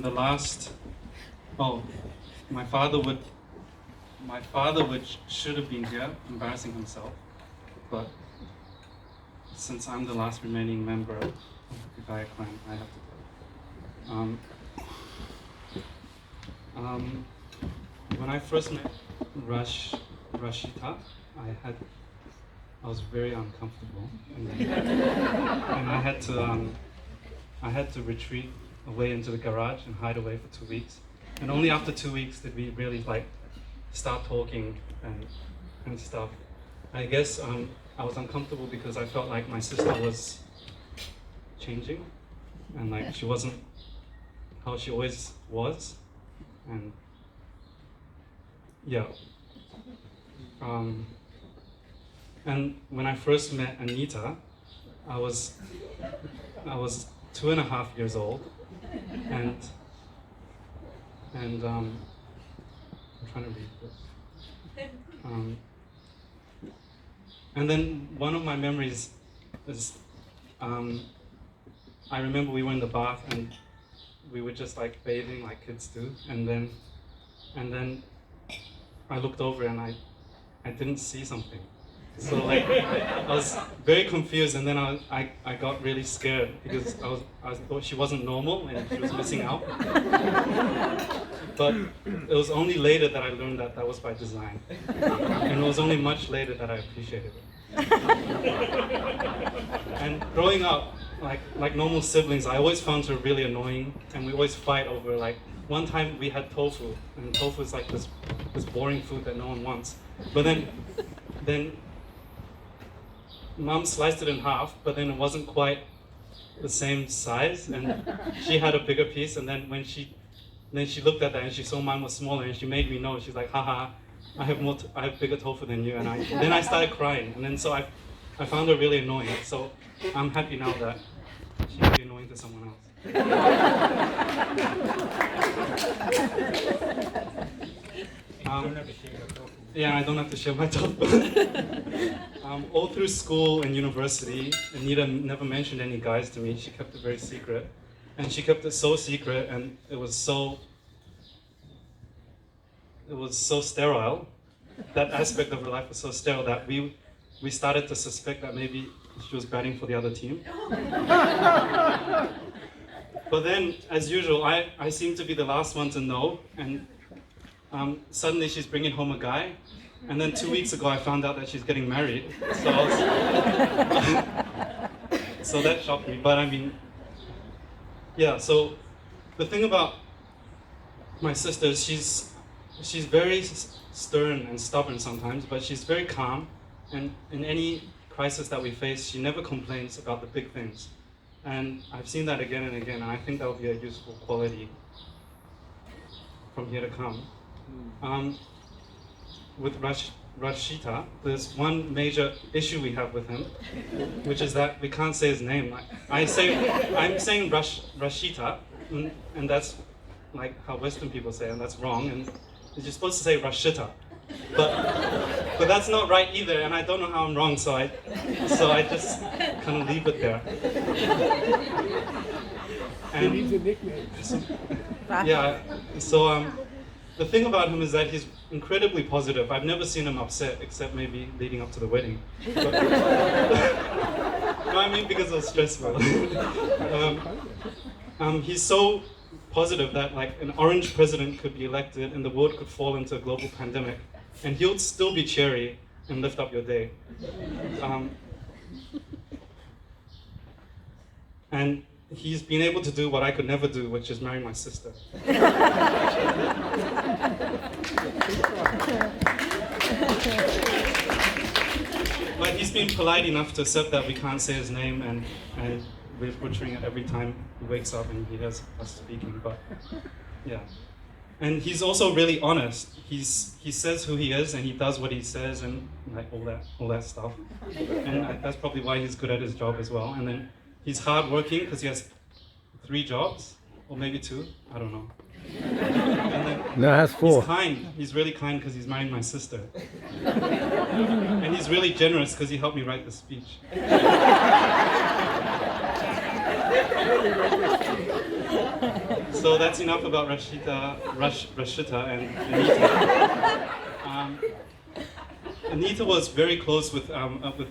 The last, oh, my father would, should have been here, embarrassing himself, but since I'm the last remaining member of the Gaia clan, I have to go. When I first met Rashita, I was very uncomfortable, and I had to retreat away into the garage and hide away for 2 weeks. And only after 2 weeks did we really start talking and stuff. I guess I was uncomfortable because I felt like my sister was changing, and she wasn't how she always was, and yeah. And when I first met Anita, I was 2.5 years old, and I'm trying to read this. And then one of my memories is, I remember we were in the bath and we were just bathing like kids do, and then I looked over and I didn't see something. So I was very confused, and then I got really scared because I thought she wasn't normal and she was missing out. But it was only later that I learned that was by design, and it was only much later that I appreciated it. And growing up, like normal siblings, I always found her really annoying, and we always fight over one time we had tofu, and tofu is this boring food that no one wants. But then Mom sliced it in half, but then it wasn't quite the same size, and she had a bigger piece, and then when she looked at that and she saw mine was smaller, and she made me know. She's like, haha, I have bigger tofu than you, and then I started crying, and then so I found her really annoying. So I'm happy now that she can be annoying to someone else. Yeah, I don't have to share my tofu. All through school and university, Anita never mentioned any guys to me. She kept it very secret. And she kept it so secret, and it was so sterile. That aspect of her life was so sterile that we started to suspect that maybe she was batting for the other team. But then, as usual, I seem to be the last one to know, and suddenly she's bringing home a guy, and then 2 weeks ago I found out that she's getting married. So so that shocked me. But I mean, yeah. So the thing about my sister is she's very stern and stubborn sometimes, but she's very calm, and in any crisis that we face, she never complains about the big things. And I've seen that again and again, and I think that will be a useful quality from here to come. With Rashita, there's one major issue we have with him, which is that we can't say his name. I'm saying Rashita, and that's like how Western people say it, and that's wrong. And you're supposed to say Rashita, but that's not right either. And I don't know how I'm wrong, so I just kind of leave it there. And He needs a nickname. The thing about him is that he's incredibly positive. I've never seen him upset, except maybe leading up to the wedding. But, no, I mean because it was stressful. He's so positive that an orange president could be elected and the world could fall into a global pandemic, and he'll still be cheery and lift up your day. And he's been able to do what I could never do, which is marry my sister. But he's been polite enough to accept that we can't say his name, and we're butchering it every time he wakes up and he hears us speaking. But yeah. And he's also really honest. He says who he is, and he does what he says, and all that stuff. And that's probably why he's good at his job as well. And then he's hardworking because he has 3 jobs, or maybe 2, I don't know. And then No, it has 4. he's kind. He's really kind because he's marrying my sister. And he's really generous because he helped me write the speech. So that's enough about Rashita and Anita. Anita was very close with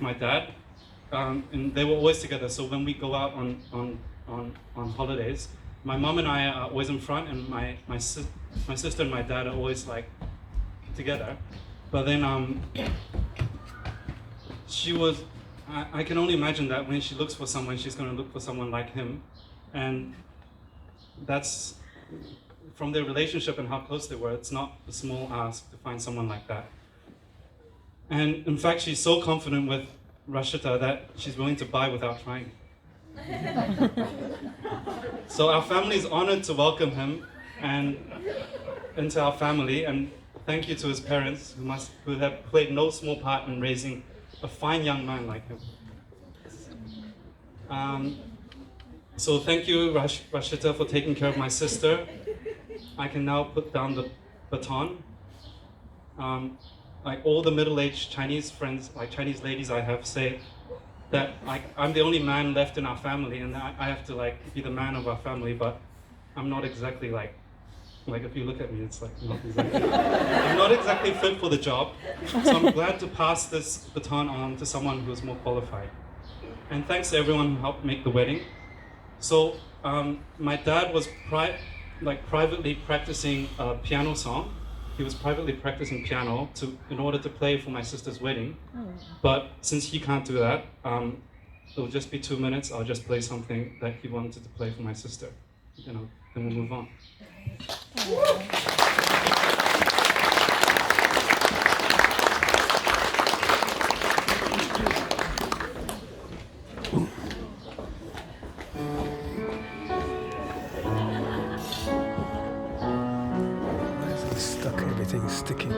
my dad, and they were always together. So when we go out on holidays, my mom and I are always in front, and my sister and my dad are always like together. But then she was. I can only imagine that when she looks for someone, she's going to look for someone like him, and that's from their relationship and how close they were. It's not a small ask to find someone like that. And in fact, she's so confident with Rashita that she's willing to buy without trying. So our family is honored to welcome him and into our family, and thank you to his parents who have played no small part in raising a fine young man like him. So thank you, Rashita, for taking care of my sister. I can now put down the baton. Like all the middle-aged Chinese friends, like Chinese ladies I have, say that I'm the only man left in our family, and I have to like be the man of our family, but I'm not exactly like if you look at me, it's like I'm not exactly fit for the job. So I'm glad to pass this baton on to someone who's more qualified. And thanks to everyone who helped make the wedding. So my dad was privately practicing a piano song. He was privately practicing piano in order to play for my sister's wedding. But since he can't do that, it'll just be 2 minutes. I'll just play something that he wanted to play for my sister. Then we'll move on. Why is it stuck? Everything's sticky.